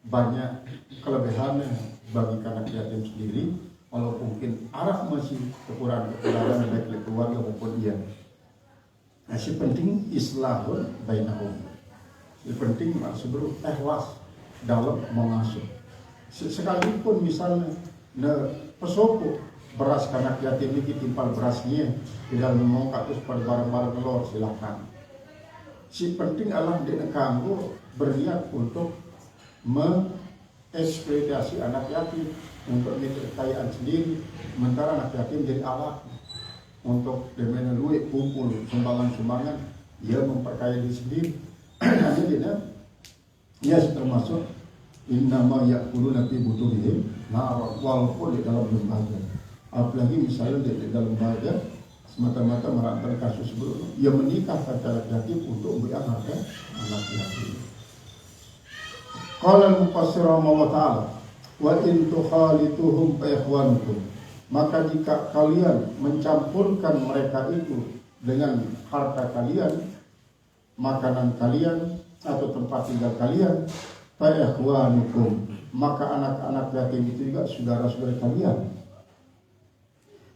banyak kelebihannya bagi anak yatim sendiri, walaupun mungkin arah masih kekurangan baik keluarga maupun dia. Nah, si penting islahun bainahum. Si penting sebelum ikhlas dalam mengasuh. Sekalipun misalnya pesopo beras anak yatim ini timpal berasnya tidak mengongkat terus pada barang-barang telur, silakan. Si penting adalah dia kanggo berniat untuk mengeksploitasi anak yatim untuk kekayaan sendiri, sementara anak yatim jadi alat untuk demena duit, kumpul sumbangan-sumbangan, dia memperkaya diri sendiri. Jadi dia termasuk innama ya'kuluna fi butunihim nar, walaupun di dalam lembaga. Apalagi misalnya di dalam lembaga semata-mata merantar kasus sebelumnya, ia menikah secara yatim untuk memberi anak yatim. Qala al-mufassir rahimahullah ta'ala wa in tukhalituhum fa ikhwanukum, maka jika kalian mencampurkan mereka itu dengan harta kalian, makanan kalian atau tempat tinggal kalian, fa ikhwanukum, maka anak-anak yatim itu juga saudara-saudara kalian.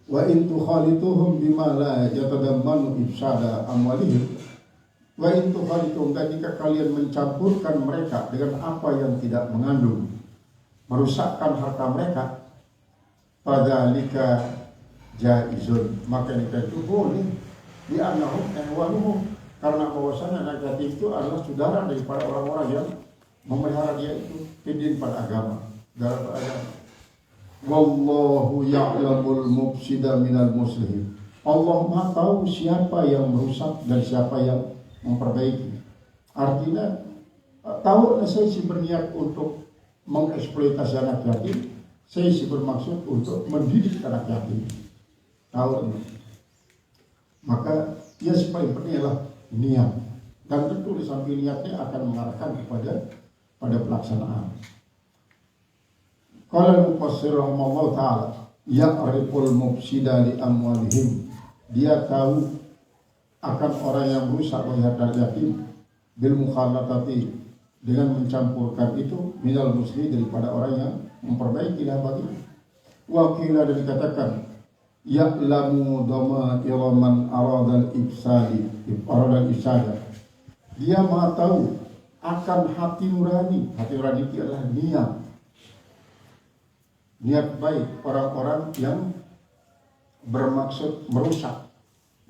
Wa in tukhalituhum bima la yatadammanu ifsada amwalihim, wa in tukhalituhum, dan jika kalian mencampurkan mereka dengan apa yang tidak mengandung merusakkan harta mereka, fadzalika jaizun, maka itu boleh di annahum ihwanuhum, karena bahwasanya anak yatim itu adalah saudara daripada orang-orang yang memelihara dia itu fidin pada agama, dalam agama. Wallahu ya'lamul mufsida minal muslimin, Allah Maha tahu siapa yang merusak dan siapa yang memperbaiki. Artinya tahu saya sih berniat untuk mengeksploitasi anak yatim, saya sih bermaksud untuk mendidik anak yatim. Tahu, maka ya paling penting adalah niat, dan tentu di samping niatnya akan mengarahkan pada pelaksanaan. Qala al-mufassir rahimahullah ta'ala ya'riful mufsida li amwalihim, dia tahu akan orang yang merusak harta yatim bil mukhalatati, dengan mencampurkan itu minal muslim, daripada orang yang memperbaiki lah bagi. Wakilah, dan dikatakan ya'lamu dhamma iraman aradal ifsadi dia maha tahu akan hati nurani. Hati nurani itu adalah niat baik orang-orang yang bermaksud merusak,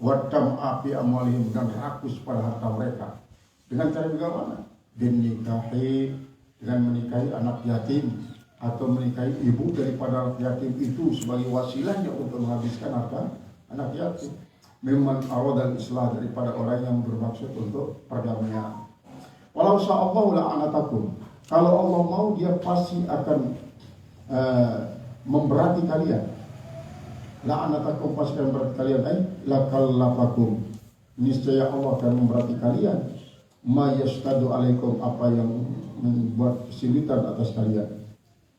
wadam api amwalihim, dan rakus pada harta mereka. Dengan cara bagaimana? Dinikahi, dengan menikahi anak yatim, atau menikahi ibu daripada anak yatim itu sebagai wasilahnya untuk menghabiskan harta anak yatim. Memang aradal islah, daripada orang yang bermaksud untuk perdamaian. Walau sa'allahu la'anatakum, kalau Allah mau dia pasti akan memberati kalian. La'anatakum, pasti akan memberati kalian. Lakallafakum, niscaya Allah akan memberati kalian. Ma yastadu alaikum, apa yang membuat kesulitan atas kalian.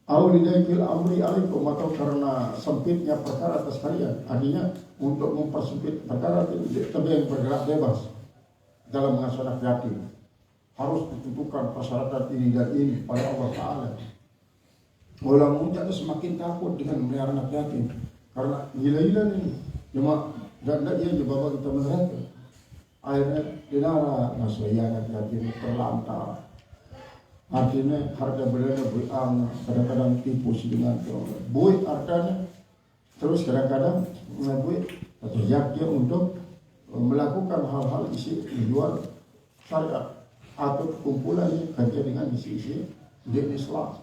Au lidaikil amri alaikum, atau karena sempitnya perkara atas kalian. Artinya untuk mempersempit perkara, tapi yang bergerak bebas dalam mengasuh anak yatim harus ditentukan persyaratan ini dan ini pada Allah Ta'ala. Orang muda itu semakin takut dengan memelihara anak yatim, karena gila-gila ini cuma dan dia dibawa kita meneraka. Akhirnya dinara nasuya anak yatim terlantar. Artinya harga beliau berang, kadang-kadang tipu dengan buih hartanya, terus kadang-kadang buih atau dia untuk melakukan hal-hal isi jual syariat atau kumpulannya kerja dengan isi-isi din Islam.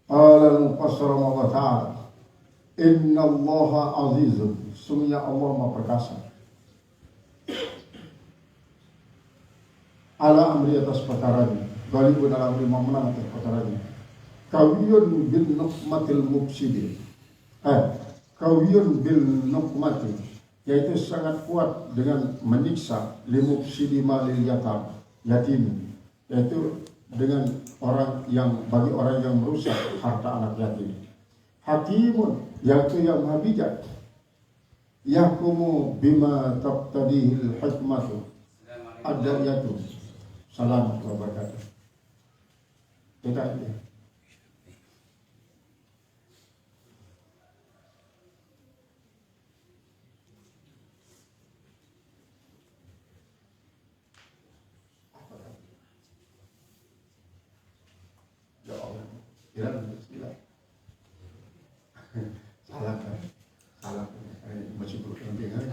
Al-Mufassir wa ta'ala inna allaha azizun, sungguhnya Allah maha perkasa, ala amri, atas perkaranya, galibun ala amri, memenang atas perkaranya. Kawiyun bil nukmatil mufsidin, kawiyun bil nukmati, yaitu sangat kuat dengan menyiksa limufsidi malil yatim, yaitu dengan orang yang, bagi orang yang merusak harta anak yatim. Hakimun, yaitu yang maha bijak, yahkumu bima taqtadihil hikmatu, ada yaitu salam wabarakatuh. Kita ya. Ya Allah, kira bismillah. Salah kan? Salah. Masih berlebihan.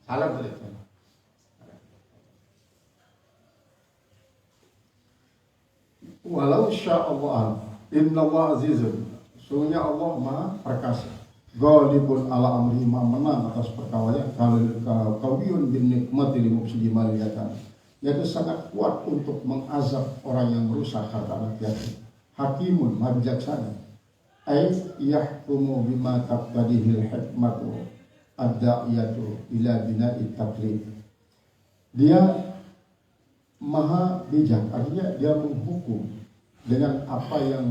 Salah boleh. Walau sya'allah inna Allah azizun, sungguhnya Allah maha perkasa, ghalibun ala amri, maha menang atas perkawanya, kawiyun bin nikmati li mufsidi mal yatim, yaitu sangat kuat untuk mengazab orang yang merusak harta anak yatim, hakimun, maha bijaksana, ay yahkumu bima taqtadihil hikmatu ad-da'iyatu ila bina'i taqlid. Dia maha bijak, artinya dia menghukum dengan apa yang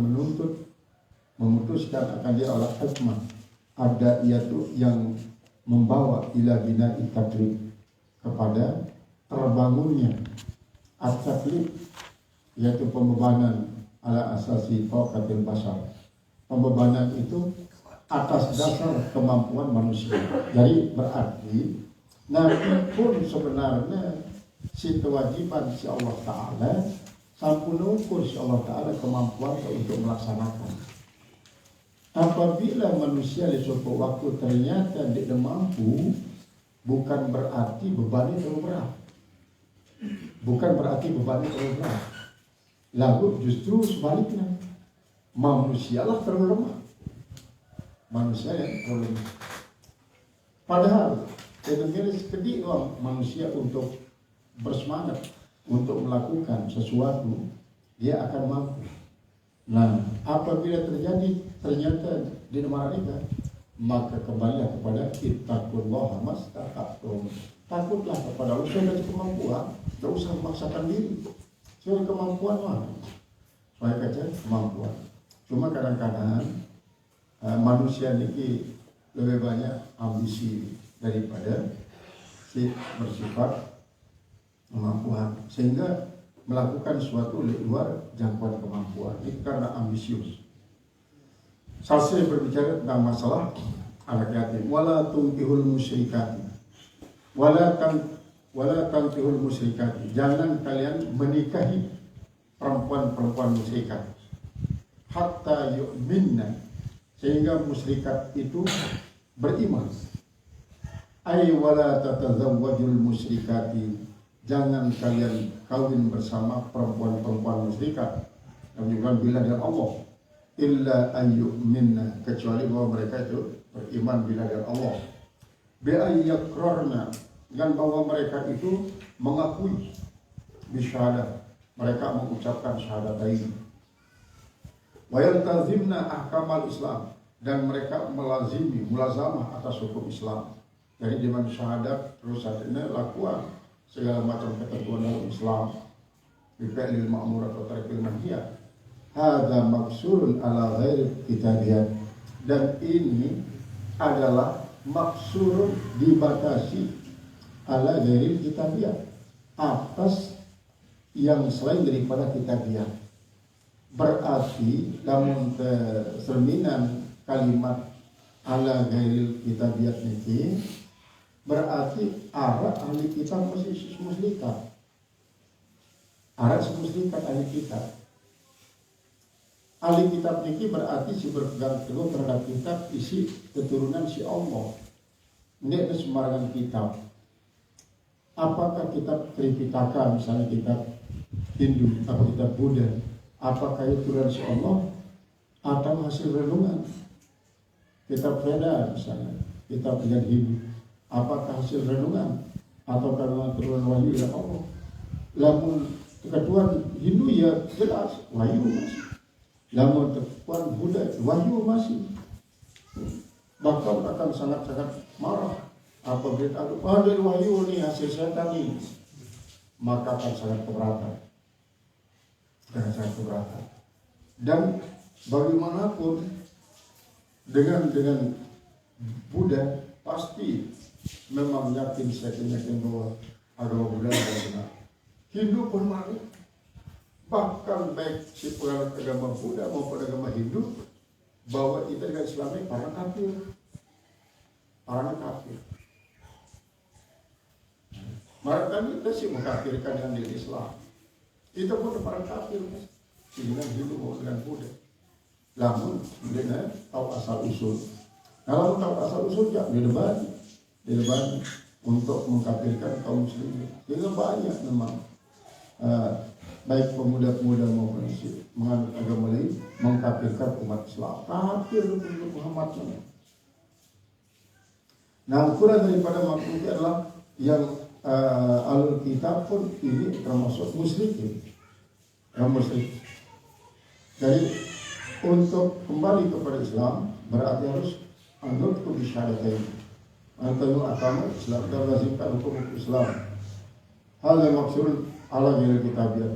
memutuskan akan dia oleh hikmah. Ada yaitu yang membawa ila bina taklid, kepada terbangunnya at-taklid, yaitu pembebanan ala asasi taqatil basar. Pembebanan itu atas dasar kemampuan manusia. Jadi berarti Nabi pun sebenarnya si kewajiban si Allah Ta'ala sampun ukur si Allah Ta'ala kemampuan untuk melaksanakan. Apabila manusia di suatu waktu ternyata tidak mampu, bukan berarti bebannya terlalu berat. Bukan berarti bebannya terlalu berat. Lalu justru sebaliknya, manusialah terlalu lemah. Manusia yang terlalu lemah. Padahal sebenarnya sedikit doang manusia untuk bersemangat untuk melakukan sesuatu, dia akan mampu. Nah, apabila ternyata di mereka, maka kembalilah kepada ittaqullaha mastata'tum. Takutlah kepada Allah dengan kemampuan, tidak usah memaksakan diri. Soal kemampuan mana? Saya kata kemampuan. Cuma kadang-kadang manusia ini lebih banyak ambisi daripada si bersifat kemampuan, sehingga melakukan sesuatu di luar jangkauan kemampuan. Itu karena ambisius. Saya berbicara tentang masalah anak yatim. Wala tunkihul musyrikati, wala tankihul musyrikati. Jangan kalian menikahi perempuan-perempuan musyrikat. Hatta yu'minna, sehingga musyrikat itu beriman. Ay wala tatazawwajul musyrikati, jangan kalian kawin bersama perempuan-perempuan musyrikat. Dan juga bila dari Allah, illa ayyu'minna, kecuali bahwa mereka itu beriman bila dari Allah. Bi'ayyakrarna, dengan bahwa mereka itu mengakui bisyahadah, mereka mengucapkan syahadatain. Wa yaltazimna ahkamal Islam, dan mereka mulazamah atas hukum Islam. Jadi di mana syahadat terus artinya lakukan segala macam ketentuan dalam Islam, bi'il ma'mur atau tarikil manhiyah. Hadza maksurun ala ghairi kitabiyah, dan ini adalah maksurun, dibatasi ala ghairi kitabiyah, atas yang selain daripada kitabiyah. Berarti namun cerminan kalimat ala ghairi kitabiyah ini berarti arah ahli kitab muslikat. Arah muslikat ahli kitab. Ahli kitab ini berarti si berpegang teguh terhadap kitab isi keturunan si Allah. Ini ada sembarangan kitab. Apakah kitab Tripitaka, misalnya kitab Hindu atau kitab Buddha, apakah itu turunan si Allah atau hasil renungan? Kitab Veda misalnya, kitab Hindu, apakah hasil renungan atau karena turunan wahyu dari Allah? Lamun ketuan Hindu ya jelas wahyu masih. Lamun ketuan Buddha wahyu masih. Bahkan akan sangat-sangat marah apabila ada wahyu nih hasil setan nih, maka akan sangat keberatan. Dan bagaimanapun dengan Buddha pasti memang yakin bahwa agama Buddha adalah benar. Hindu pun marah, Bahkan baik si penganut agama Buddha maupun agama Hindu, bahwa kita dengan Islam ini para kafir. Mereka kita sih mengkafirkan dengan diri Islam. Itu pun para kafir, dengan Hindu maupun dengan Buddha. Namun, dengan tahu asal usul. Kalau tahu asal usul, ya didebat untuk mengkafirkan kaum muslimin. Jadi banyak memang baik pemuda-pemuda maupun menganut agama lain mengkafirkan umat Islam. Kafir untuk Muhammad SAW. Nah, ukuran daripada makhluk adalah yang alul kitab pun ini termasuk musyrikin. Jadi untuk kembali kepada Islam berarti harus anut kebisyadatain. Antara agama Islam dan lazimkan hukum Islam. Hal yang maksud ala gila kitabiat.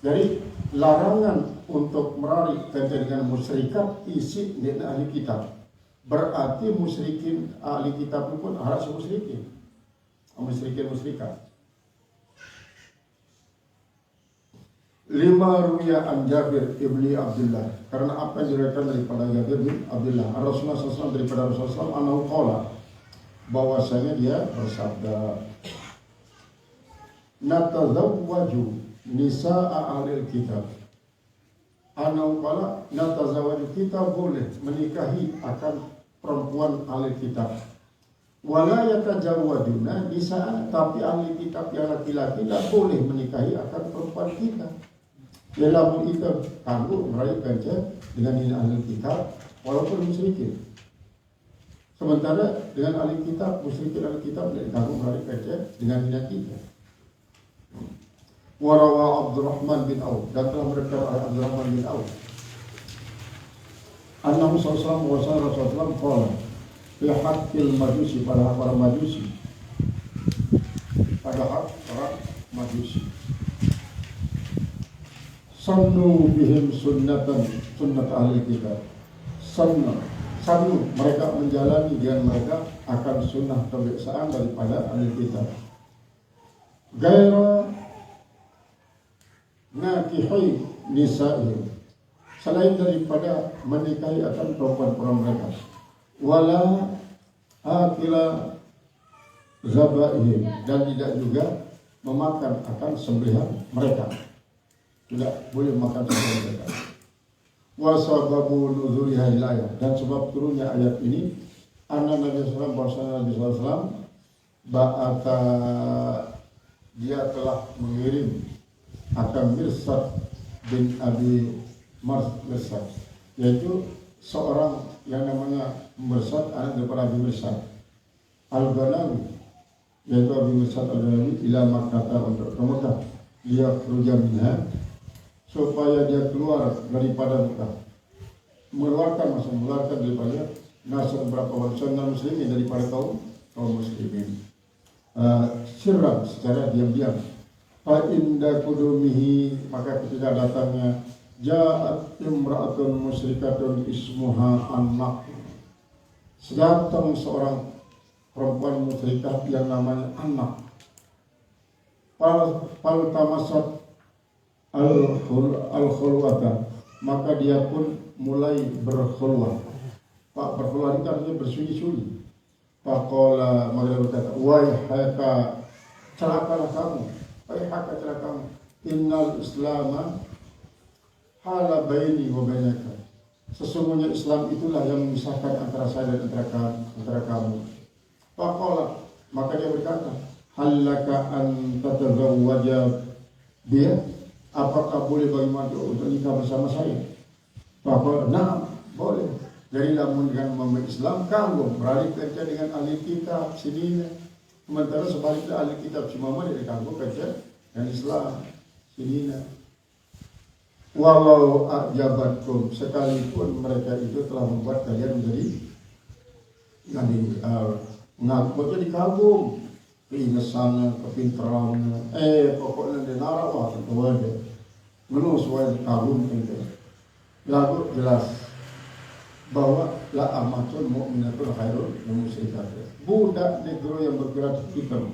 Jadi larangan untuk merari kaitan dengan musyrikat isi dari ahli kitab. Berarti musyrikin ahli kitab pun harus musyrikin musyrikat. 5 ruya an Jabir ibni Abdullah, karena apa yang diriwayatkan daripada Jabir bin Abdullah Rasulullah SAW daripada Rasulullah SAW annahu qala, bahwasanya dia bersabda, natazawwaju nisaa ahlil kitab. Annahu qala, natazawwaju, kita boleh menikahi akan perempuan ahli kitab. Wala yatajawwaduna nisaa, tapi ahli kitab yang laki-laki tidak boleh menikahi akan perempuan kita. Dalam itu kamu meraih ganjar dengan ini ahli kitab walaupun musyrikin. Sementara dengan ahli kitab, musyrikin ahli kitab kamu meraih ganjar dengan ini kita. Warawa Abdurrahman bin Auf, dan telah berkata Abdurrahman bin Auf, Annahu sallallahu alaihi wasallam qala fi haqqil majusi, pada para majusi, pada hak para majusi, sannu bihim sunnat ahli kitab. Sannu mereka menjalani dengan mereka akan sunnah kebiasaan daripada ahli kitab. Gaira nakihai nisa'ihim, selain daripada menikahi akan perempuan-perempuan mereka. Wala akila zabaihim, dan tidak juga memakan akan sembelihan mereka. Tidak boleh makan sembelihan mereka. Wasababu nuzulihal ayat, dan sebab turunnya ayat ini anna Nabi SAW ba'ata, dia telah mengirim akan Mirsad bin Abi Mirsad, yaitu seorang yang namanya Mirsad, anak daripada Abi Mirsad Al-Ghanawi, yaitu Abi Mirsad Al-Ghanawi ila Makkah, untuk ke Mekah, dia keruja minha, supaya dia keluar daripada Mekah, mengeluarkan daripada nasab beberapa bangsa muslimin, daripada kaum muslimin, sirran, secara diam-diam. Fa inda kudumihi, maka ketika datangnya, ja'at imra'atun musyrikatun ismuha Anak, datang seorang perempuan musyrikat yang namanya Anak. Fal tamasat al-khulwata, maka dia pun mulai berkhulwah. Pak berkhulwah itu artinya bersunyi-sunyi. Faqala, maka dia berkata, waihaka, celakalah kamu, waihaka, celakalah kamu, innal islama hala baini wa bainaka, sesungguhnya Islam itulah yang memisahkan antara saya dan antara kamu. Faqala, maka dia berkata, halaka an tatazawwaja dia, apakah boleh bagaimana untuk nikah bersama saya? Faqala, na'am, boleh. Jadi namun dengan memilih Islam, kamu beralih kerja dengan ahli kitab sini. Sementara sebaliknya ahli kitab si Muhammad dari kamu kerja dengan Islam sini. Walau ajabatkum, sekalipun mereka itu telah membuat kalian menjadi ngaku jadi kagum, keingesan, kepintaran, pokoknya di narawah itu aja, menurut suai kagum itu. Lalu jelas bahwa la amatul mu'minatul khairul min musyrikat. Budak negro yang bergerak hitam,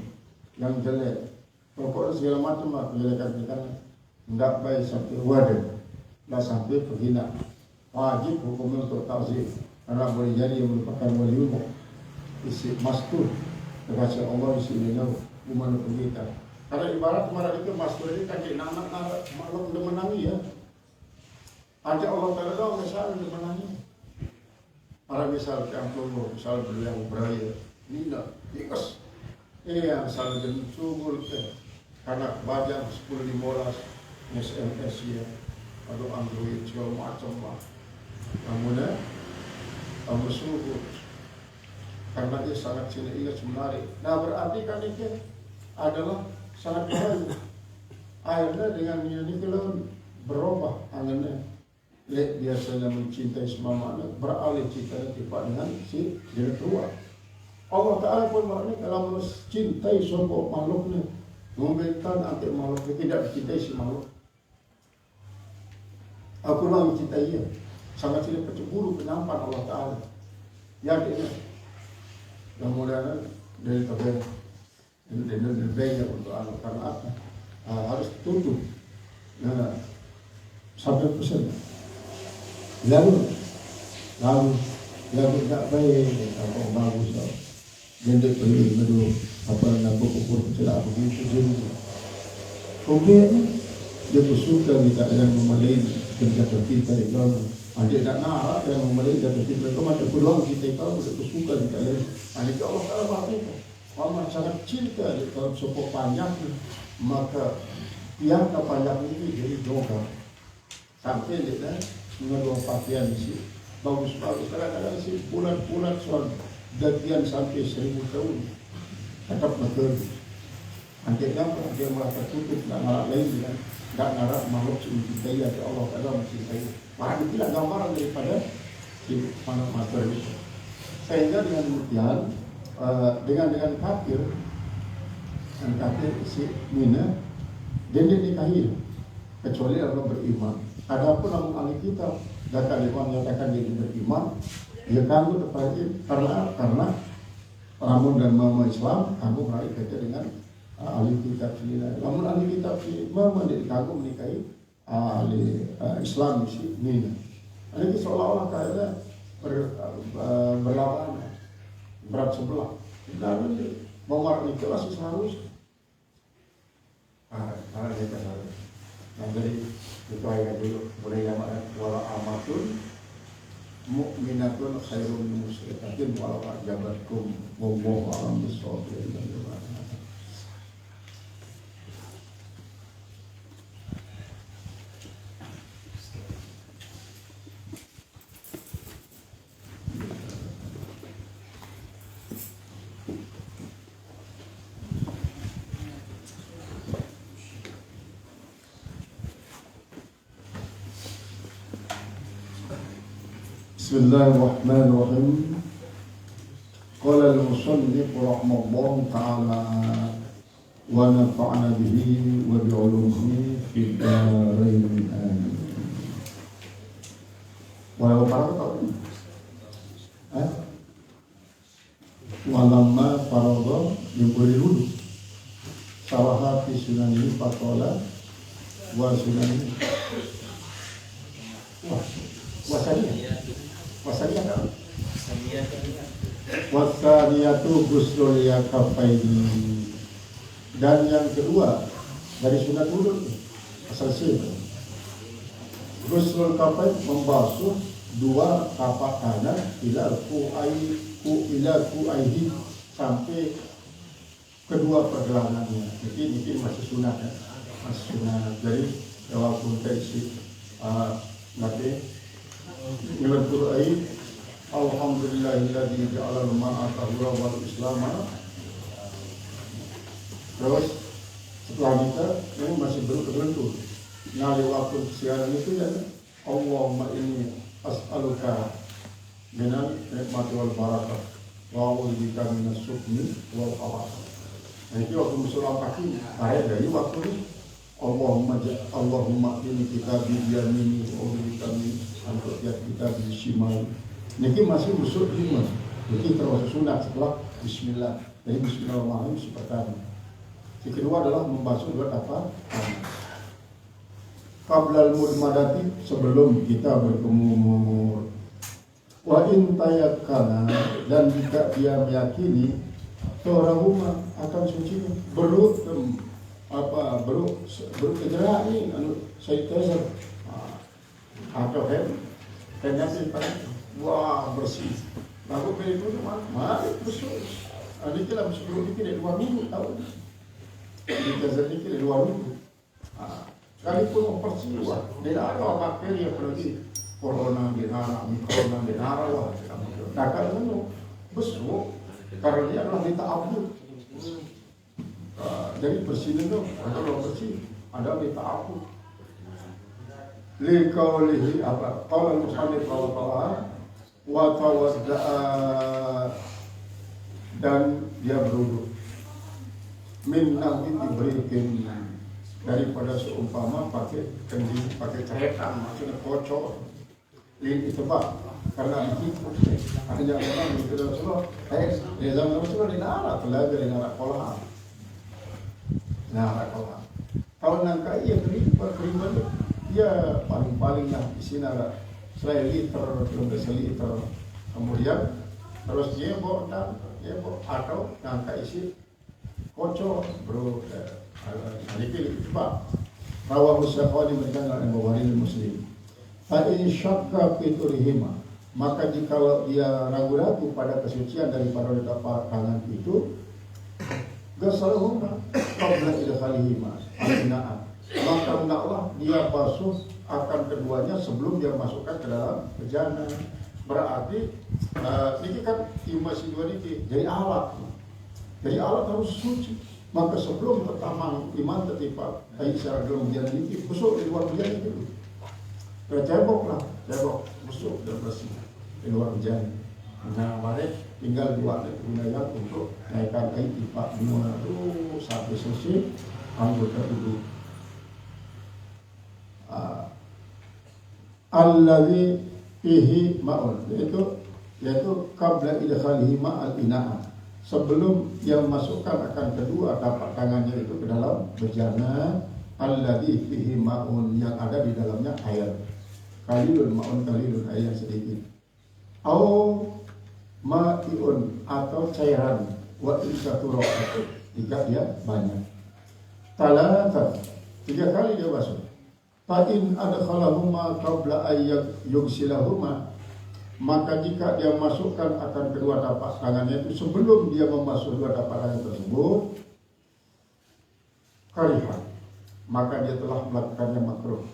yang jelek, pokoknya segala macam lah kejelekan-kejelekan Tidak baik sampai wadah, tidak sampai penghina. Wajib hukumnya untuk ta'zim, karena boleh jadi yang merupakan wali umum. Isi mastur, terkasih Allah isi dinau, umanu kita. Karena ibarat kemarin itu mastur ini kan anak maklum udah menangi ya. Aja Allah Ta'ala doang misalnya udah menangi. Para misal campur, misal beliau beraya, nina, ikas. Iya, misal dan sungguh karena baca 10-15 SMS ya, atau Android segala macam lah. Namun kamu sungguh karena dia sangat ingat menarik. Nah berarti kan itu adalah sangat baik. Akhirnya dengan ini kalau berubah anginnya. Lihat biasanya mencintai semua anak beralih cintanya tiba dengan si jenis tua. Allah Ta'ala pun maknanya kalau mencintai sebuah makhluknya memberikan anti makhluknya tidak dicintai si makhluk. Aku lah mencintai dia. Sangat tidak pencemburu penampan Allah Ta'ala. Yakin ya. Kemudian dari tabel dan banyak untuk anak karena apa? Harus tutup. Nah, 100%. Lalu tak baik apa bagus tau. Dia pergi dulu apa nak ukur celah begitu jadi. Kemudian dia bersuka kita yang memalai kerja kita itu. Dia tak nak yang memalai kerja kita itu macam peluang kita itu bersuka kita yang. Ini Allah Taala berkata, Allah sangat cinta dalam sebuah panjang maka yang kepanjang ini jadi doa sampai dia dengan dua pakaian isi bagus-bagus kadang-kadang sih bulan-bulan soal gantian sampai 1000 tahun tetap betul. Nanti apa dia merasa tutup nggak ngarap lagi kan, nggak ngarap makhluk mencintai ya Allah Taala mencintai. Maka itu gambaran daripada si mana materi itu. Sehingga dengan demikian dengan kafir dan kafir si mina dia dinikahi kecuali orang beriman. Adapun namun ahli kitab data lima menyatakan dia beriman, dia kamu terpajin karena namun dan mama Islam kamu menarik kerja dengan ahli kitab sendiri. Namun ahli kitab si mama dia kamu menikahi ahli Islam si Nina. Ini seolah-olah kayaknya berlawanan, berat sebelah. Dan memar itu masih seharusnya. Karena dia kan harus. Nah jadi itu ayat dulu mulai zaman wala amatun mukminatun khairun min musyrikatin wala ajabatkum wallahu a'lam bissawab. Bismillahirrahmanirrahim. Qala al-musannif rahimahullah ta'ala wa nafa'na bihi wa bi'ulumihi fid dharain amin. Walau paraqat walamma faragha min kulli wudu sawaha fi sunanihi faqala wa sunanihi wasaniyatu guslul yakafaini. Dan yang kedua dari sunat wudu asal sih guslul kafain membasuh dua tapak kanan ila ku'aihi sampai kedua pergelangannya. Jadi masih sunat ya, masih sunat. Jadi walaupun terisi nanti ngelentur air alhamdulillahilladzi ja'ala al-ma'a tahura wal islama. Terus setelah kita ini masih berlentur. Nah waktu siaran itu ya Allahumma inni as'aluka minal nikmati wal barakah wa a'udzubika minas sukmi wal khabath. Nah itu waktu musulah kaki ayat dari waktu ini Allahumma ini kita biyamini wa a'udzubika min antu'yat kita bishimal. Ini masih usul iman. Jadi termasuk sunat setelah bismillah. Jadi bismillahirrahmanirrahim seperti tadi. Yang kedua adalah membasuh dua tapak kanan. qablal mudmadati, sebelum kita berkumur. Wa in tayakkana, dan jika dia meyakini torahuma akan suci beruk kejerak ini sanitizer atau hand wah bersih. Lalu pilih itu mari bersih. Ini kita sebelum ini dari 2 minggu tahu. Sanitizer ini dari 2 minggu. Sekalipun mempersiwa, tidak ada bakteri yang pergi corona dinara, mikrona dinara wah. Nah kalau besok karena dia adalah minta ampun. Jadi bersih itu kalau bersih ada minta ampun. Liqaulihi apa? Qala al-musannif rahimahullah wa tawadda'a, dan dia berwudu min nahwi ibrikin, daripada seumpama pakai kendi, pakai ceretan, maksudnya kocok. Ini itibak karena begitu hanya orang di Rasulullah zaman Rasulullah di nara telaga di nara kolam kalau nangka iya beriman ya paling lah di sini ada seliter belum seliter, kemudian terus dia bawa atau nangka isi kocok bro ini pilih coba rawahu Syafi'i diberikan oleh Bukhari dan Muslim. Fa'in syakka fiturihima, maka jikalau dia ragu-ragu pada kesucian daripada telapak tangan itu, gasalahuma qabla idkhalihima al-ina'ah, maka hendaklah dia basuh akan keduanya sebelum dia masukkan ke dalam bejana. Berarti ini kan imasi dua ini jadi alat harus suci. Maka sebelum pertama iman tertipa secara dalam bejana ini busuk di luar bejana dulu. Cebok busuk dan bersih di luar bejana. Nah, mari tinggal 2 menit gunakan untuk naikkan air tipak dimana itu sampai selesai anggota dulu. Alladhi fihi ma'un, yaitu qabla idkhalihi ma'al ina'ah, sebelum yang masukkan akan kedua tapak tangannya itu ke dalam bejana. Alladhi fihi ma'un, yang ada di dalamnya air. Kalilun ma'un, kalilun air sedikit. Au ma'iun, atau cairan. Wa insatu ra'atu, jika dia banyak. Talatan, 3 kali dia basuh. Fa'in adkhalahuma qabla ayyak yugsilahuma, maka jika dia masukkan akan kedua tapak tangannya itu sebelum dia membasuh 2 tapak tangan tersebut, karihan, maka dia telah melakukannya makruh.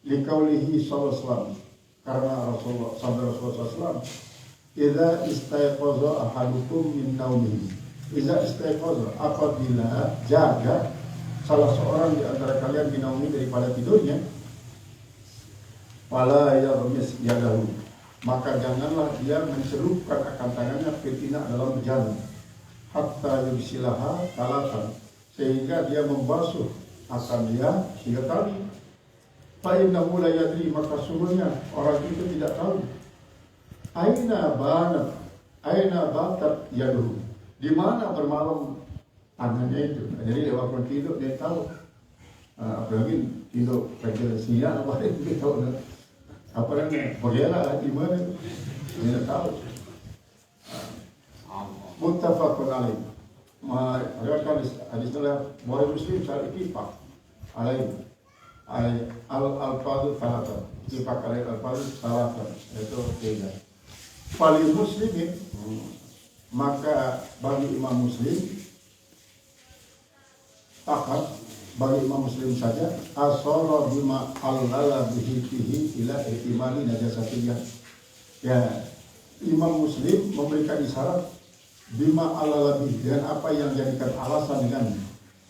Liqaulihi sallallahu alaihi wasallam, karena Rasulullah SAW, idza istayqaza ahadukum min naumihi, idza istayqaza, apabila jaga salah seorang di antara kalian min naumi, daripada tidurnya, fala yarmis yadahu, maka janganlah dia mencelupkan akan tangannya fitina dalam bejana, hatta yursilaha talatan, sehingga dia membasuh akan dia 3 kali. Fa'innahu la yadri, maka sungguhnya orang itu tidak tahu aina batat yaduhu, di mana bermalam tangannya itu. Jadi lewat tidur dia tahu, apalagi tidur kerja siang apa dia tahu apa namanya bergerak di mana dia tahu. Muttafaqun alaih, meriwayatkan hadis dalam Bukhari Muslim soal ittifaq alaih al-alfadhu salatan, ittifaq alaih al-alfadhu salatan, itu 3. Fali muslimin, maka bagi Imam Muslim, takat bagi Imam Muslim saja, asara bima allala bihi fihi ila ihtimali najasatiyah. Ya, Imam Muslim memberikan isyarat bima allala bihi, dengan apa yang jadikan alasan dengan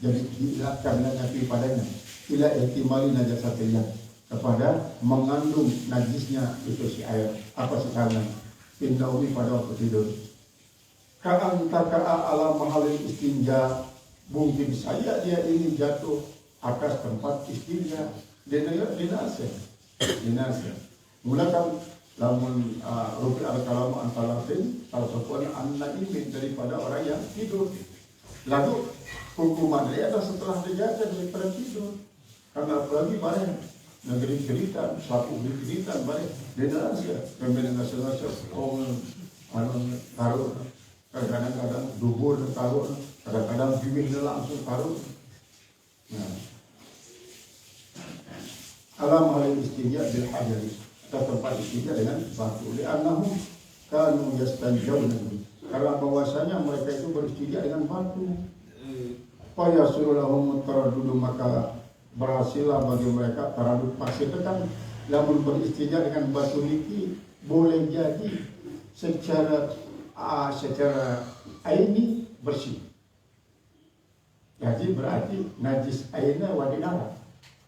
jadi diilatkan dengan nafi padanya, ila ihtimali najasatiyah, kepada mengandung najisnya itu si air, apa si tangan, pindaumi pada waktu tidur. Ka'an taka'a ala mahalil istinja, mungkin saja dia ingin jatuh atas tempat istinja, dinasih. Mulakan lamun rupi al-kalamu antalatin al-safwan an-naimin, daripada orang yang tidur. Lalu hukuman dia adalah setelah dia jatuh daripada tidur. Karena apalagi bareng negeri keritan, sapu keritan bareng di Indonesia, pemilik nasional taruh, kadang-kadang dubur taruh, kadang-kadang bibing langsung taruh. Nah, alam hal istinja bil hajari, atau tempat istinja dengan batu. Li'annahum kanu yastanjawna bihi, karena bahwasanya mereka itu beristinja dengan batu. Fa yasulu lahum taraddudu, maka berhasillah bagi mereka taradud. Maksudnya kan lamun beristinja dengan batu niki boleh jadi secara aini bersih. Jadi berarti najis aina wadinara,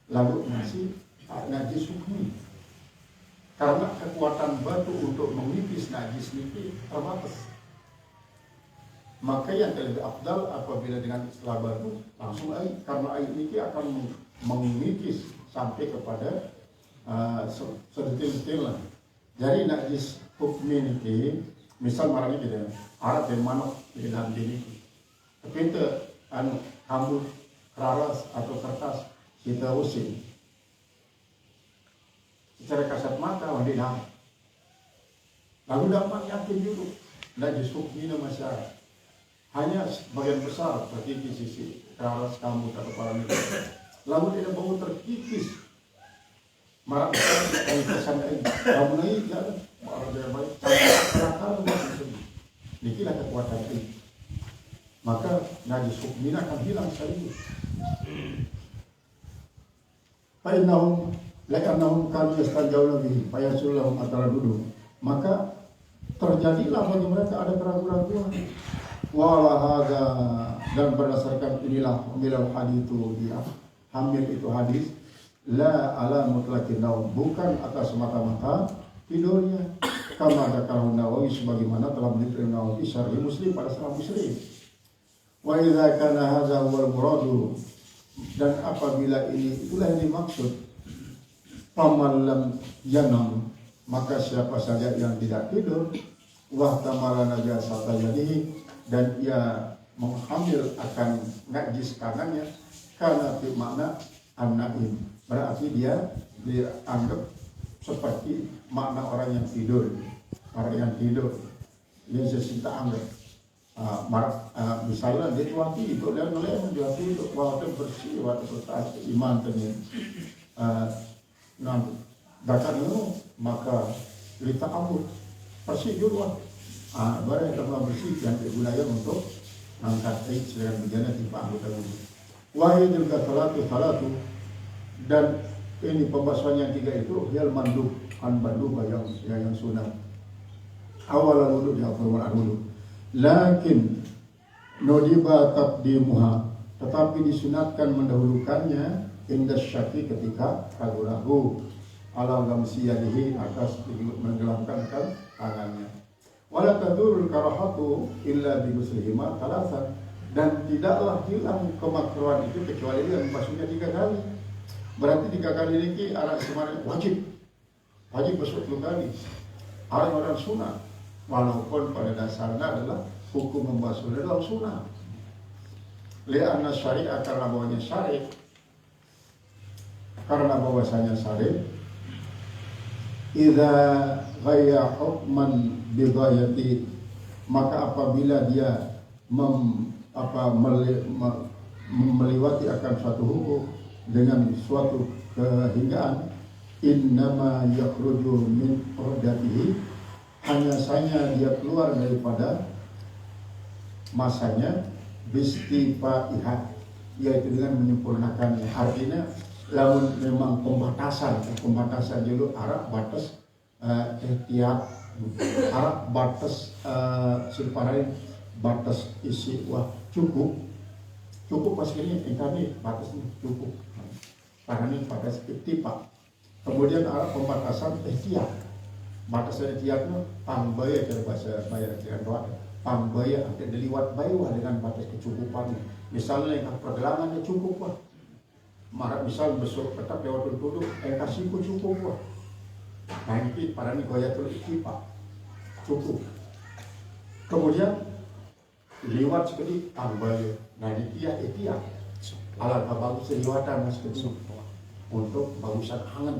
lalu najis hukmi. Karena kekuatan batu untuk mengikis najis niki terbatas. Maka yang lebih afdal apabila dengan istilah batu langsung air, karena air niki akan mengikis sampai kepada sedetil-detil lah. Jadi najis hukmi niki, misal marahnya gitu, Arab yang manok di dalam diri. Tapi itu rambut keraras atau kertas kita usir. Secara kasat mata wanita. Lalu dapat yakin dulu najis hukmi masyarakat. Hanya sebagian besar terkikis sisi keraras kamu atau kepala itu. Lalu tidak bau terkikis. Marah besar dari kesan ini. Kamu naik jalan. Marah dia baik. Sampai akar nikilah kekuatan ini. Maka najis hukmin akan hilang sekali. Fa'innahum la'annahum kanu yastanjawna bihi fayasulahum ataradudu. Maka terjadilah bagi mereka ada keraguan-keraguan. Wala hadza, dan berdasarkan inilah milal hadithu dia hamil itu hadis la ala mutlaqin naum, bukan atas semata-mata tidurnya, kama dzakarahu Nawawi sebagaimana telah diterima Nawawi syarih Muslim pada Sahih Muslim. Wa idza kana hadza huwal muradu, dan apabila ini itulah yang dimaksud, faman lam yanam, maka siapa saja yang tidak tidur, wa tamara najasata yadihi, dan ia menghamil akan najis kanannya, karena itu makna an-naim, berarti dia dianggap seperti makna orang yang tidur. Orang yang tidur dia sesinta anggap misalnya dia tua tidur, dia ngelihat dia tidur, waktu bersih, waktu bertas iman tanya nanti datang itu, maka cerita kabur bersih dulu. Barang yang telah bersih yang digunakan untuk angkat air selain bejana tiba anggota wudhu. Wahid juga salatu, dan ini pembahasan yang tiga itu hal mandub yang sunnah. Awal wudhu di awal wudhu. Lakin nodiba taqdimuha, tetapi disunatkan mendahulukannya inda syaki, ketika ragu-ragu, ala gamsiyadihi, atas menenggelamkan tangannya. Wala tadurul karahatu illa bi ghuslihima thalathan, dan tidaklah hilang kemakruhan itu kecuali dia membasuhnya 3 kali. Berarti 3 kali ini anak semuanya wajib basuh 3 kali. Orang sunnah, walaupun pada dasarnya adalah hukum membasuh dalam sunnah. Li'anna syari'ah, karena bahwasanya syari' idza ghayya hukman bighayati, maka apabila dia meliwati akan suatu hukum dengan suatu kehinggaan, innama yakhruju min uhdatihi, hanya saja dia keluar daripada masanya, bistifaiha, yaitu dengan menyempurnakannya. Artinya lamun memang pembatasan dulu Arab batas ihtiyat, Arab batas silparain, batas isi cukup pas ini kami batasnya cukup, karena ini batas iktifa. Kemudian Arab pembatasan ihtiyat, batas ihtiyatnya pambaya, dari bahasa bayar dengan doa pambaya, ada diliwat baywa dengan batas kecukupan. Misalnya yang pergelangannya cukup marah misal besok tetap lewat duduk, kasihku cukup Nah ini para ini goyatul iktifa cukup. Kemudian liwat sekali tambah. Nah ini dia alat bagus liwatan mas kedua. untuk bagusan angan.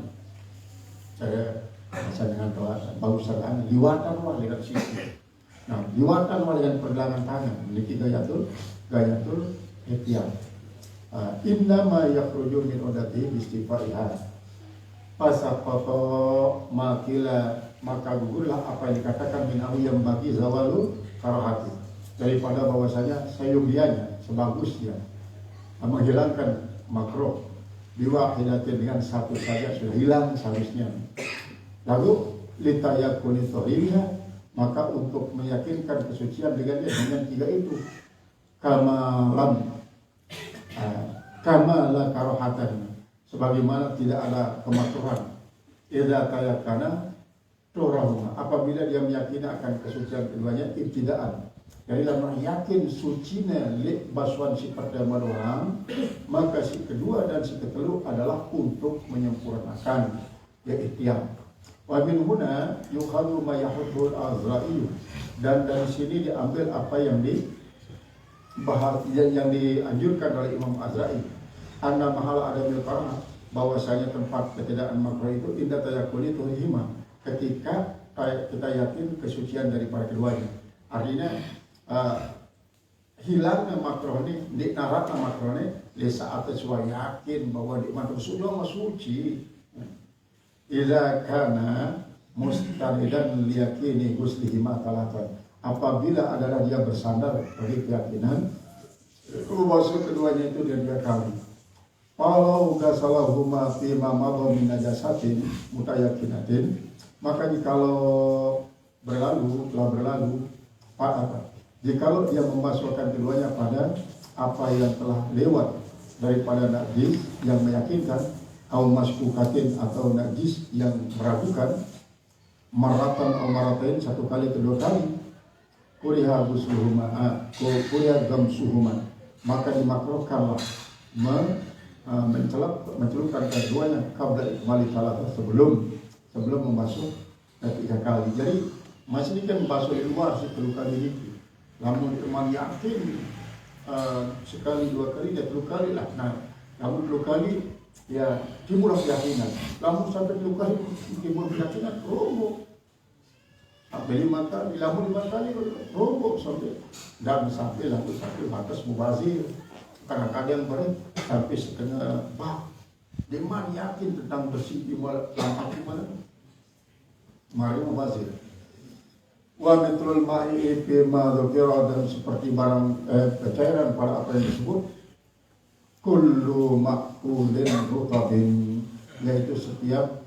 Saya dengan bagusan angan liwatan wah dengan sisi. Nah, liwatan wah dengan pergelangan tangan. Niki gayatul ihtiyam. Inna ma yakhruju min udati istifaiha. Pasakoto makila maka gugurlah apa yang dikatakan min ahu yang bagi zawalu karahati. Daripada bahwasanya sayubianya sebagusnya menghilangkan makruh biwahidatin dengan satu saja sudah hilang seharusnya. Lalu litayakuni tohiriha maka untuk meyakinkan kesucian dengan tiga itu kamala karohatan sebagaimana tidak ada kemakruhan idza tayakkana turahuma apabila dia meyakini akan kesucian keduanya ibtidaan. Jadi dalam yakin sucinya basuhan si pertama doang, maka si kedua dan si ketelu adalah untuk menyempurnakan ihtiyam. Wa min huna yukhadhu ma yahudul azra'i dan dari sini diambil apa yang dibahas yang dianjurkan oleh Imam Azra'i. Anna mahala adamil karah bahwasanya tempat ketidakan makruh itu indah tayakuni tuhima ketika kita yakin kesucian daripada keduanya. Artinya hilangnya makruh ini, dinaratnya makruh ini, di saat sesuai yakin bahwa di makruh sudah suci. Idza kana mustanidan liyakini guslihi ma talatan. Apabila adalah dia bersandar bagi keyakinan bahwa keduanya itu dia kali. Kalau gasalahuma fi ma madha min najasatin mutayakinatin, maka jikalau telah berlalu apa? Jikalau dia membasuhkan keduanya pada apa yang telah lewat daripada najis yang meyakinkan, atau maskukatin atau najis yang meragukan, maratan atau maratain satu kali kedua kali, kuriha gusluhuma kuriha gamsuhuma maka dimakruhkanlah mencelupkan keduanya kabla ikmali talata sebelum membasuh ketiga kali. Jadi masih ini kan membasuh di luar sepuluh kali ini. Namun teman yakin sekali dua kali dan 10 kali lah. Nah, namun 10 kali ya timbul keyakinan. Namun sampai 10 kali timbul keyakinan roboh. Sampai 5 kali, namun 5 kali roboh sampai batas mubazir. Kadang-kadang sampai setengah bab. Dia man yakin tentang bersih di lampak di mana? Mari mubazir. Wa mitrul ma'i fi ma dzukira dan seperti barang cairan pada apa yang disebut kullu ma'kulin rutabin, yaitu setiap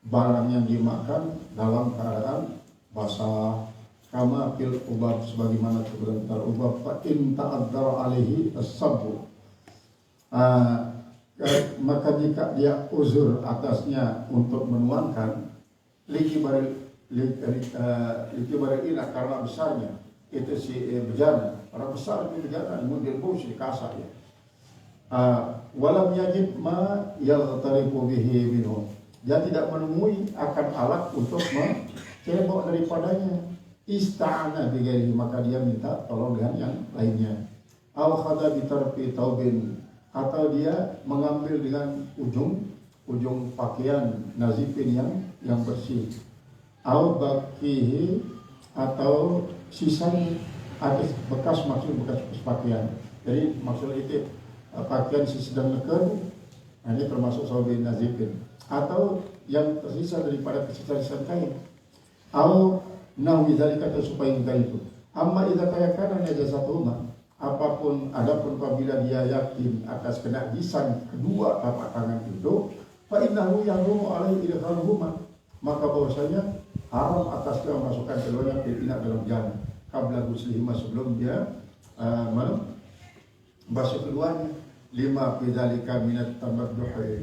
barang yang dimakan dalam keadaan basah, kama fil ubab sebagaimana sebentar ubab fa in ta'addara alaihi as-sabbu, maka jika dia uzur atasnya untuk menuangkan Likibarina karena besarnya itu si bejana, orang besar itu bejana, mungkin si kasar ya. Walam yajid ma yaltarifu bihi minhu. Dia tidak menemui akan alat untuk mencebok daripadanya. Ista'ana bighairihi, maka dia minta tolong dengan yang lainnya. Aw khadha bi tarfi taubin, atau dia mengambil dengan ujung pakaian nazifin yang bersih. Au bakihi, atau sisanya atas bekas pakaian. Jadi maksud itu pakaian sedang nekar, ini termasuk sahabat nazifin, atau yang tersisa daripada kesisa kain. Au nawi dzalika supaya itu. Amma idza tayakkana najasatuhuma, adapun apabila dia yakin atas kenajisan kedua tapak tangan itu, fa innahu yahrumu alaihi idkhaluhuma, maka bahwasanya haram atas dia memasukkan keduanya filina dalam jana kabla guslihima sebelum dia membasuh keduanya. Lima pidzalika minat tamadduhi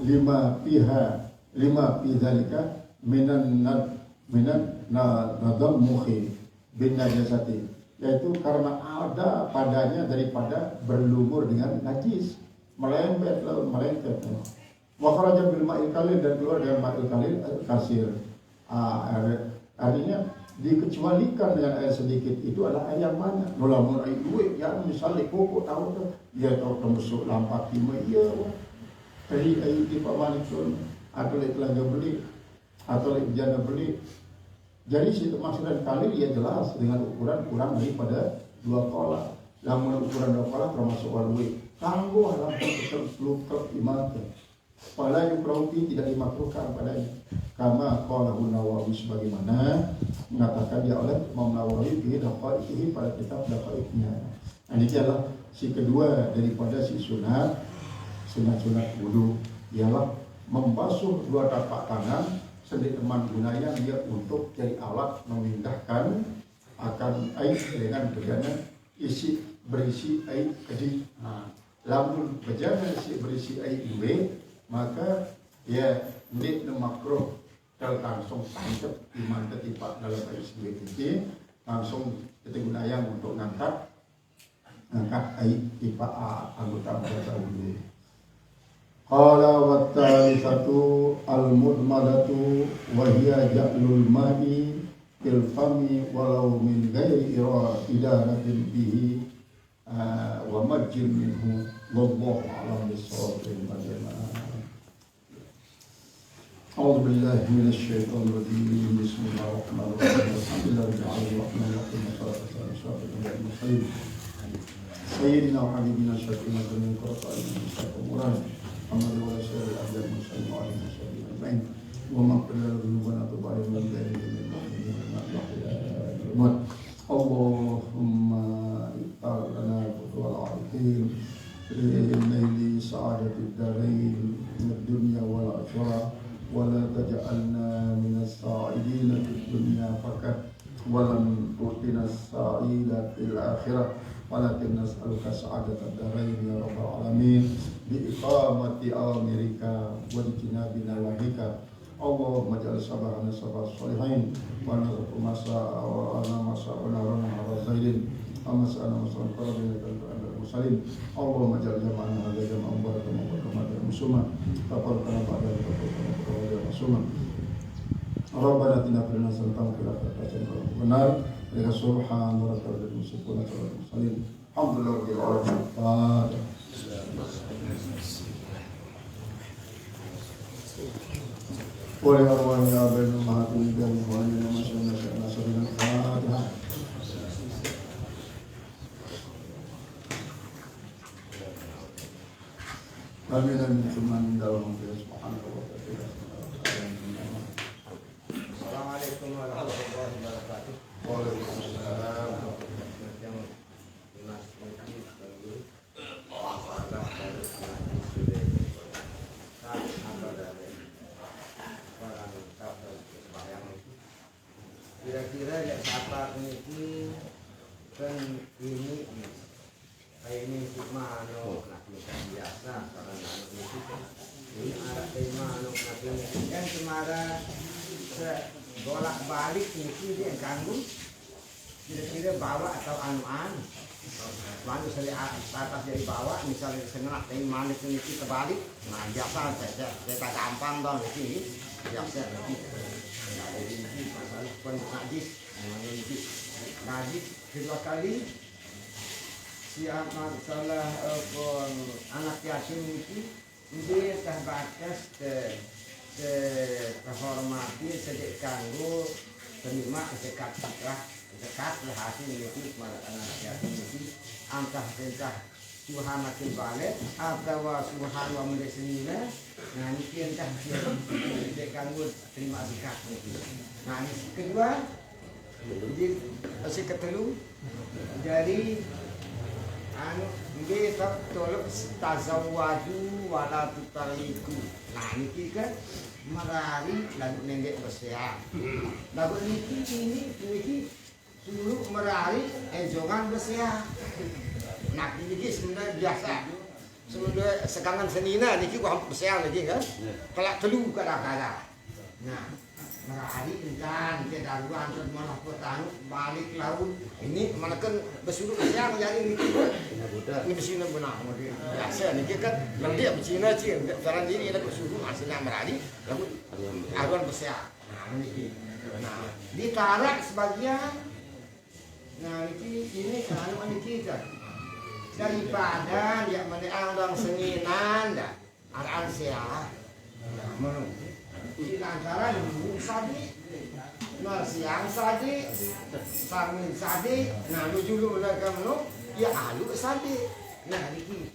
lima pidzalika minan nadammuhi bin najasati, yaitu karena ada padanya daripada berlumur dengan najis, melempet. Wa kharaja bil ma'il qalil, dan keluar dengan ma'il qalil kasir. Artinya dikecualikan dengan air sedikit itu adalah air yang mana? Lamun air duit yang misalnya pokok tahu tu dia tahu termasuk lampak lima iya Dari ayat di pamanikun atau lek telaga beli atau lek jana beli. Jadi situ maksud dan kali ya jelas dengan ukuran kurang daripada 2 kola. Namun ukuran 2 kola termasuk walwi. Kanggo halaman betul lukrep imate. Pada yukrauti tidak dimakruhkan padanya. Kama qalahu Nawawi sebagaimana mengatakan dia oleh Imam Nawawi di Daqaiqih pada kitab Daqaiqnya. Nah, ini adalah si kedua daripada si sunat wudu ialah membasuh 2 tapak tangan sendi teman gunanya dia untuk jadi alat memindahkan akan air dengan bejana berisi air kedi. Lamun bejana berisi air dua maka ya ini makruh kalau langsung tancap iman ketipak dalam air sedikit ini langsung kita gunakan untuk ngangkat air tipak anggota wudu. Qala wa thalithatu al-mudmadatu wa hiya ja'lul ma'i fil fami walau min ghairi idaratin bihi wa majjin minhu wallahu a'lam bis-shawab. A'udzu billahi minasy syaithanir rajim. Bismillahirrahmanirrahim. Alhamdulillahirrahmanirrahim. Sayyidina wa habibina syafi'ina min qur'an al-Qur'an Muhammad wa sallallahu alaihi wasallam wa ma qala dhunubana tubarin min dhalil min Allahumma iqtalana wal arifin li sa'adatid darain fid dunya wal akhirah wa la taj'alna minas sa'idin fid dunya faqat wa lam tu'tina as-sa'ida fil akhirah walakin nas'aluka sa'adatad darain ya rabbal alamin bi iqamati amirika wa jinabi nawahika. Allahumma ja'al sabahana sabah sholihin wa narzuq masa wa ana masa wa narana harazailin amasana masalan qarabina kal musalim. Allahumma ja'al jama'ana hadha jama'an barakan wa barakatan musuma tafarqana ba'da tafarqana musuma. Rabbana atina fid dunya hasanatan wa fil akhirati hasanatan wa qina adzabannar. Subhana rabbika rabbil izzati amma yasifun. Alhamdulillahi rabbil alamin. Wa ya rahman ya bainal mahatin dan wa ya masyana nasrina al-fatihah. Amin amin subhanallahi dalam subhanahu wa ta'ala. Assalamualaikum warahmatullahi wabarakatuh. Waalaikumsalam. Kira-kira ya siapa ini kan ini mano nak biasa karena ini ada mano kan kemarin bolak balik ini dia ganggu kira-kira bawa atau anuan lalu dari atas dari bawah misalnya sengerak dari mana ini terbalik nah biasa saya gampang dong ini biasa lebih ada ini masalah pun najis najis kedua kali si Ahmad salah pun anak yatim ini dia terbatas terhormati sedek kanggo terima dekatlah hasil itu kepada anak yatim itu antah perintah Tuhan makin balik atau Tuhan wa mendesinila nah ini entah sedek kanggo terima zakat itu. Nah ini kedua jadi si ketelu dari dia tak tolak tazawwaju wala tutariku. Nah ini kan merari lagu nenggek bersiap. Lagu ini dulu merari enjongan bersiap. Nah ini sebenarnya biasa. Sebenarnya sekangan senina niki gua bersiap lagi kan. Kelak telu kadang-kadang. Nah merari entan ke daruan terus malah petang balik laut ini mana kan bersuruh siang jadi ini ini besina benar biasa ini kan nanti besina sih jalan ini ada bersuruh hasilnya merari lalu aduan besar nah ini nah ditarik sebagian nah ini anu kita daripada dia meneang dong senginan dah araan siya. Lantaran sabi, siang sabi, pangin sabi, nalu julu mereka menu, ya alu sabi. Nah, ini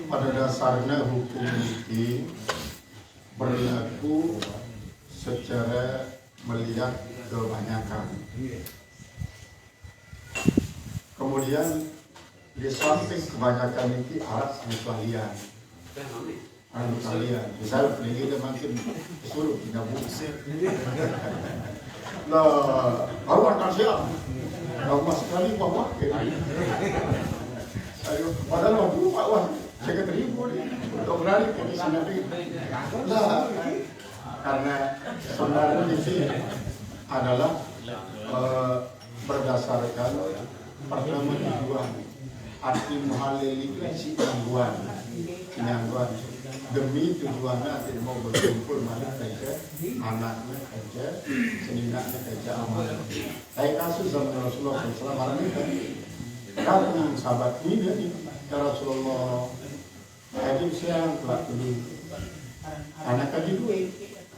pada dasarnya hukum ini berlaku secara melihat kebanyakan. Kemudian di samping kebanyakan ini alat kalian. Anu kalian, misal ini dia makin suruh tidak busir. Lah, baru akan siap. Lama sekali bawah. Ayo, padahal mau dulu Pak Wah, saya keterima nih. Untuk berani ke sana nih. Nah, karena sebenarnya di sini adalah berdasarkan pertama tujuan arti muhalil itu si penyangguan demi tujuannya tidak mau berkumpul mana saja anaknya saja seninaknya saja aman. Kayak kasus zaman Rasulullah SAW kan sahabat ini ya Rasulullah kaji siang telah dulu anak kaji dua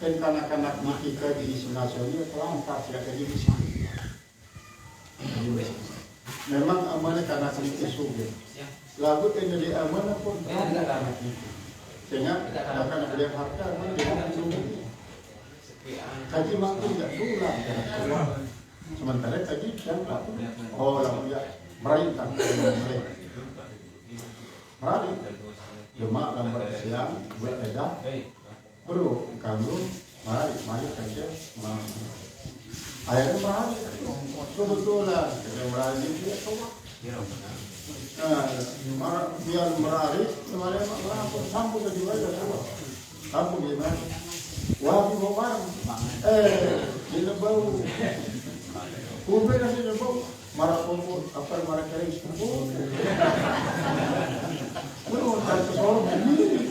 dan kanak-kanak kita di nasional telah kasih kaji di sini. Memang amanah karena sedikit sulit. Lagu yang jadi amanah pun sehingga akan ada harta amanah dengan sulit. Kaji mampu tidak pulang. Sementara kaji yang yang ya merintah mereka. Mari jemaah lambat siang beredah bro kamu mari saja ayatnya merari kebetulan merari dia coba biar merari kemarin melapor sampo ke jiwa ya coba sampo gimana wah di bawah di bau kubur nasi di bau marah kumpul apa marah kering kumpul belum dari Solo begini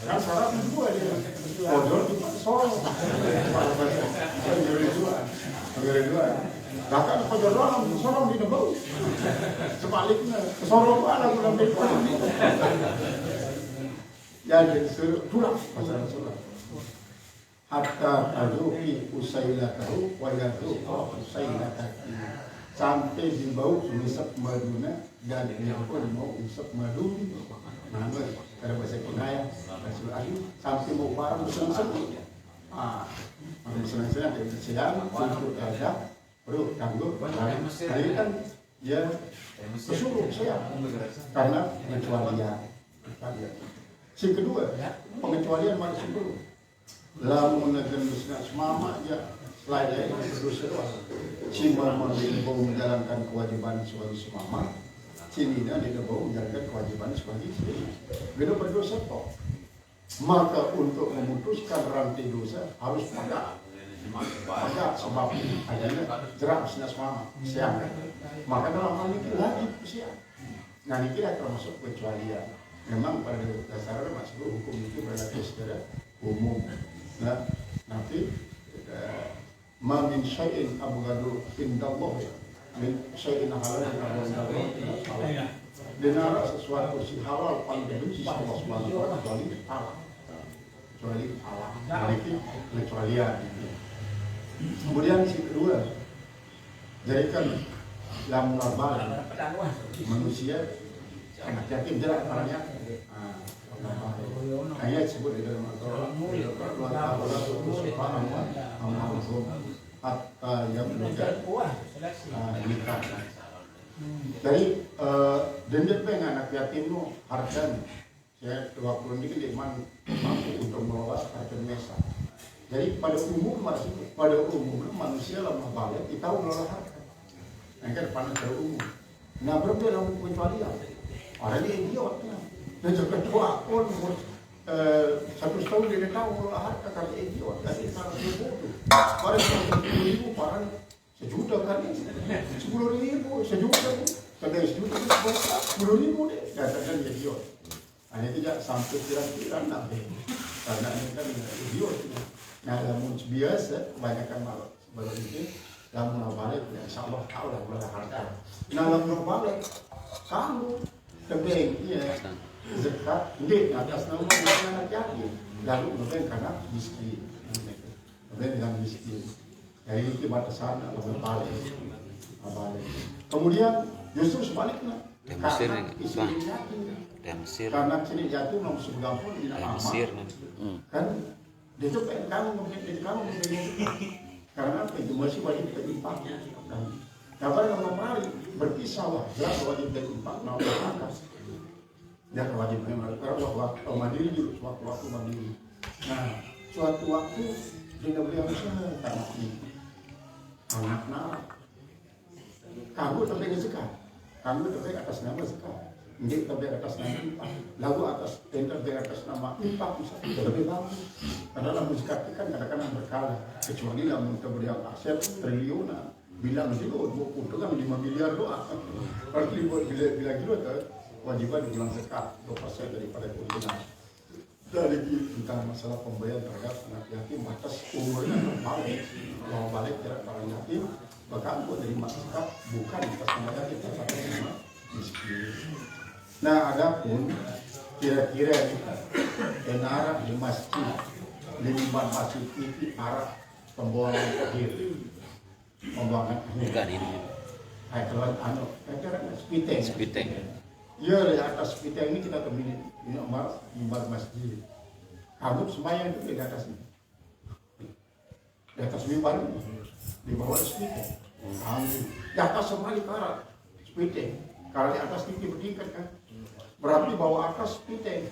kan sarap dua dia ojol di Solo ngeri dua bahkan ojol doang Solo di Nebau sebaliknya ke Solo itu ada bulan depan jadi suruh pulang masalah surat hatta aduki usailatahu wa yadruqa usailatahu sampai di bau sumisap maduna dan dia pun mau usap madu nama karena bahasa Kunaya Rasul Ali sampai mau barang usap misalnya dari sedang untuk ada perlu tangguh hari kan dia kesuruh saya karena pengecualian. Si kedua pengecualian masih dulu lamun negeri semama ya selain itu Simba menjalankan kewajiban sebagai semama, Cina tidak mau menjalankan kewajiban sebagai istri. Beda berdosa toh. Maka untuk memutuskan rantai dosa harus pada sebab adanya jerak semama siang. Maka dalam hal ini lagi siang. Nah ini kira termasuk kecualian. Memang pada dasarnya masuk hukum itu berlaku secara umum. Nah nanti ma min syai'in abghadu indallah min syai'in halal indallah denara sesuatu si halal paling dibenci sama Allah Subhanahu wa taala kecuali Allah kecualian. Kemudian si kedua jadikan lamun arbal manusia anak yatim jelas orangnya ayat sebut di dalam Al-Quran hatta yang nikah. Jadi dendam dengan anak yatim itu harga saya 20 ini memang mampu untuk mengelola harga mesa. Jadi pada umumnya manusia lemah balik kita mengelola harga. Nah kan panas pada umum. Nah berbeda dengan kecualian. Orang ini idiotnya. Dan juga tua pun satu tahun dia tahu mengelola harga karena idiot. Jadi kalau dia bodoh. Pada 10.000 orang sejuta kan 10.000 sejuta kada sejuta 10.000 deh katakan dia idiot. Hanya tidak sampai kira-kira nak karena ini kan idiot. Nah namun biasa kebanyakan malah sebelum itu namun balik ya insyaallah tahu lah harta. Nah namun balik kamu tebing ya zakat nggih atas nama anak yatim lalu tebing karena miskin tebing dengan miskin jadi itu batasan lebih balik. Kemudian justru sebaliknya Mesir karena nih, istri Bang. yatim Mesir. karena sini yatim nomor sebelah pun tidak Mesir aman nih. kan dia tuh pengen kamu karena apa itu masih wajib berinfak kan dapat yang memperoleh berpisah lah jelas wajib berinfak mau atas dia wajib memang waktu mandiri juga waktu mandiri nah suatu waktu dia beliau karena anak kamu terpegang zakat kamu terpegang atas nama zakat ini terpegang atas nama infak lalu atas terpegang atas nama infak bisa lebih bagus karena dalam zakat kan kadang-kadang berkala kecuali dalam beliau aset triliunan bilang juga buku kan 5 miliar doang berarti bila gitu kewajiban dibilang zakat 2% daripada keuntungan dari tentang masalah pembayaran terhadap anak yatim batas umurnya terbalik kalau balik jarak para yatim bahkan buat dari masyarakat bukan atas nama yatim tapi atas nama miskin. Nah adapun kira-kira enara di masjid lima masjid itu arah pembuangan akhir pembuangan Bukan ini. Hai kalau kira spiteng. Ya di atas spiteng ini kita kembali ini imbar masjid. Kamu sembahyang itu di atasnya. Di atas mimbar di bawah spiteng. Di atas semua di karat spiteng. Kalau di atas tinggi berdikkat kan. Berarti bawah atas spiteng.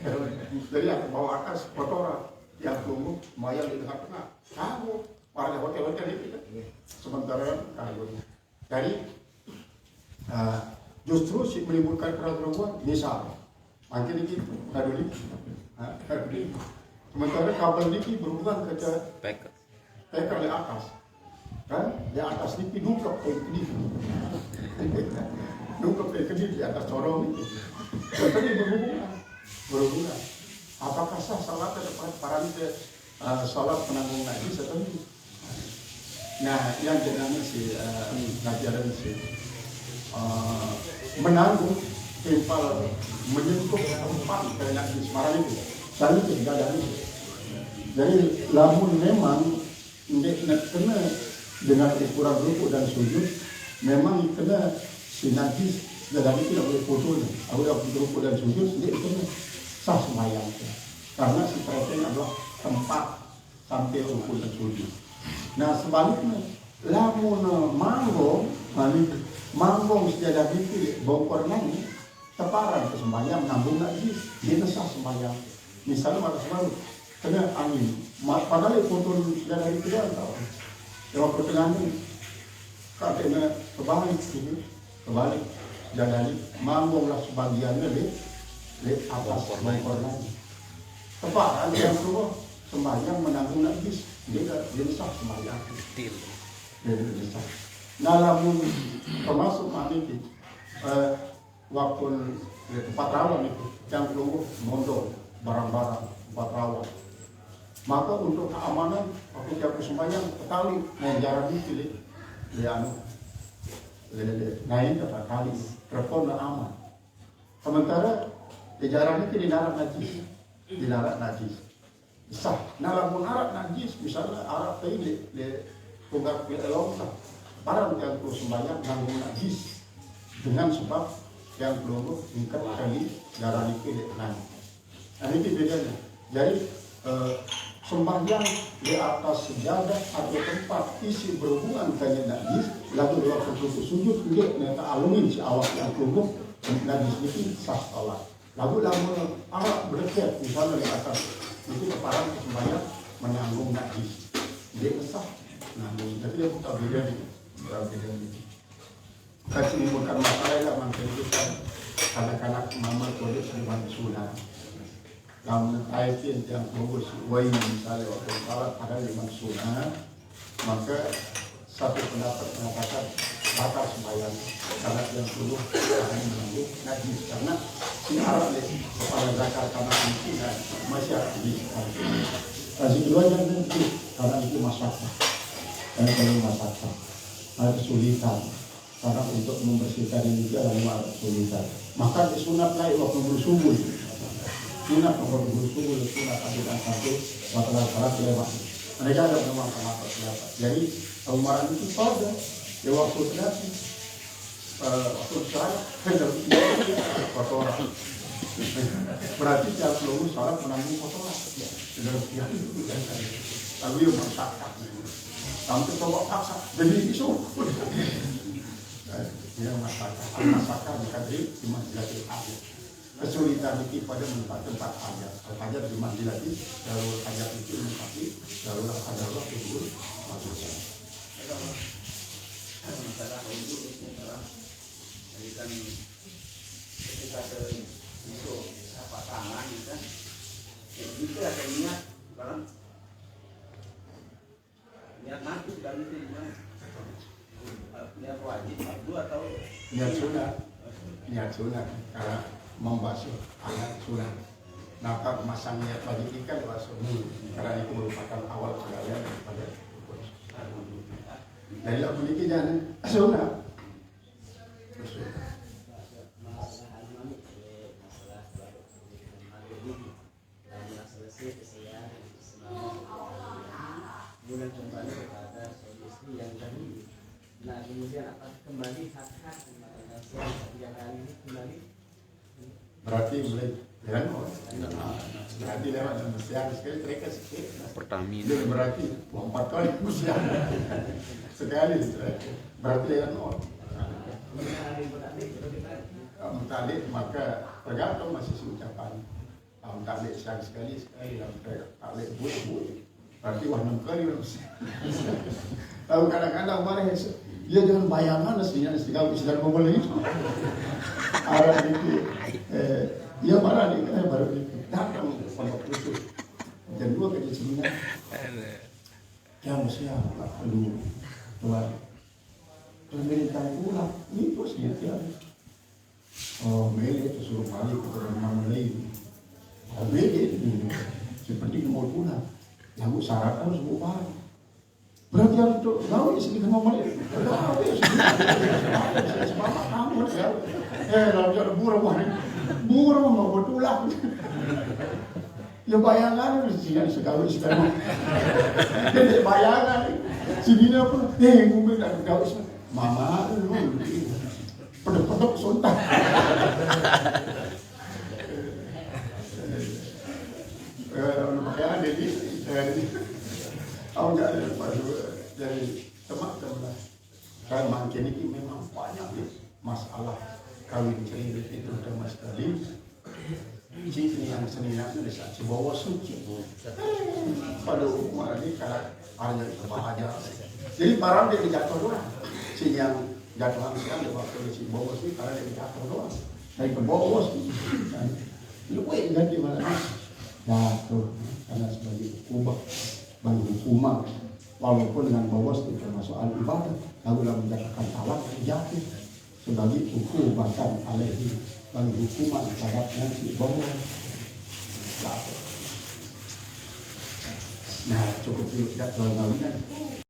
Dari bawah atas kotoran yang tunggu sembahyang di tengah-tengah. Kamu pada hotel-hotel itu kan. Sementara kayu. Jadi justru si menimbulkan keraguan misal makin ini kaduli sementara kabel ini berhubungan ke Packer. di atas kan di atas ini dukap ke ini dukap ke ini di atas corong itu jadi berhubungan apakah sah salat depan para salat penanggung najis atau ini nah yang jenangnya si ngajaran si menanggung timpal menyentuh tempat kayak di Semarang itu dan itu tidak ada itu jadi lamun memang kena dengan ukuran rukuk dan sujud memang kena si najis dan itu tidak boleh fotonya aku yang rukuk dan sujud dia kena sah sembahyang karena si tracing adalah tempat sampai rukuk dan sujud nah sebaliknya lamun manggong sejada dipilih bongkor lagi teparan ke sembahyang nambung najis dia sah sembahyang misalnya pada selalu kena angin padahal kotor sejada dipilih tahu lewat pertengahan ini katanya kebalik sejada manggonglah sebagiannya di atas bongkor lagi teparan yang keluar sembahyang menanggung najis dia sah sembahyang dia sah. Nah, namun termasuk itu waktu di tempat rawan itu yang keluar mondol barang-barang tempat rawan. Maka untuk keamanan waktu tiap sembahyang kali mau jarang dipilih naik dapat kali telepon aman. Sementara di jarang itu dilarang najis. Sah. Nah, namun arak najis misalnya arak ini di tunggak elongsa. Barang yang perlu sembahyang nanggung najis dengan sebab yang perlu tingkat kali darah dipilih nah ini bedanya jadi sembahyang di atas sejadah atau tempat isi berhubungan dengan najis lalu dua rukuk sujud dia ternyata alumin si awak yang perlu najis itu sah salat lalu awak berdekat misalnya di atas itu keparang sembahyang menanggung najis dia sah nanggung tapi dia bukan beda kasih menimbulkan masalah lah mengkritikkan kanak-kanak mama kulit dengan sunnah dalam ayat yang bagus wai misalnya waktu salat ada lima sunnah maka satu pendapat mengatakan batal sembahyang karena yang dulu akan menunggu najis karena si Arab kepala zakar karena itu dan masih ada di kasih kedua yang mungkin karena itu masyarakat karena kalau masyarakat ada kesulitan karena untuk membersihkan ini dia adalah kesulitan. Maka disunatlah waktu bersubuh. Sunat waktu bersubuh sunat ajudan satu waktu salat lewat. Mereka ada memang kenapa siapa. Jadi umaran itu pada ya waktu terapi waktu salat kotoran. Berarti tiap seluruh salat menanggung kotoran. Lalu yang masyarakat sampai coba paksa jadi isu yang masyarakat dikadri di manzilatil hajat. Kesulitan itu pada tempat hajat. Hajat di manzilati darul hajat itu menempati darul hajat kubur maksudnya. Masalah itu jadi kan ketika itu apa tangan kan itu ada niat kan niat mati dan itu gimana niat wajib fardu atau niat sunat karena membasuh alat sunat. Nah, masang niat wajib ikan basuh karena itu merupakan awal sekalian daripada dari aku ini jangan sunat. bulan kembali kepada suami istri yang tadi. Nah kemudian apa kembali hak-hak yang kali ini kembali Berarti mulai jalan berarti lewat dan bersiap sekali mereka sedikit. Pertamina. Berarti 4 kali bersiap sekali berarti lewat nol. Mutalik maka tergantung masih ucapan. Mutalik sekali dalam talik buat berarti wah 6 kali lalu kadang-kadang marah dia jangan bayangan aslinya kalau sedang membeli arah itu dia marah nih karena baru itu datang pondok itu jam 2 kerja seminar ya mesti apa dulu tuan pemerintah pulang ini bos dia oh Meli itu suruh balik ke rumah Meli Meli seperti mau pulang yang syarat harus bubar. Berarti harus gawe istri ngomong itu. Gawe sebab kamu ya. Lalu jadi burung mau betulang. Ya bayangan sih sekali sekarang. Jadi bayangan sini pun ngomong dan gawe mama lu pedok-pedok sontak. Makanya jadi aku nggak ada dari teman-teman saya makin ini memang banyak masalah kawin cerit itu sama sekali sini yang senilainya di bawah suci pada umur ini karena hanya berbahaya jadi parah dia dijatuh doang si yang jatuh sekali waktu di bawah suci karena dia dijatuh doang dari ke bawah suci lu ganti mana jatuh karena sebagai hukuman bagi hukuman walaupun dengan bawah itu termasuk al-ibadah lalu dalam menjadikan alat jatuh sebagai hukuman alaihi bagi hukuman terhadapnya si bawah jatuh. Nah cukup tidak terlalu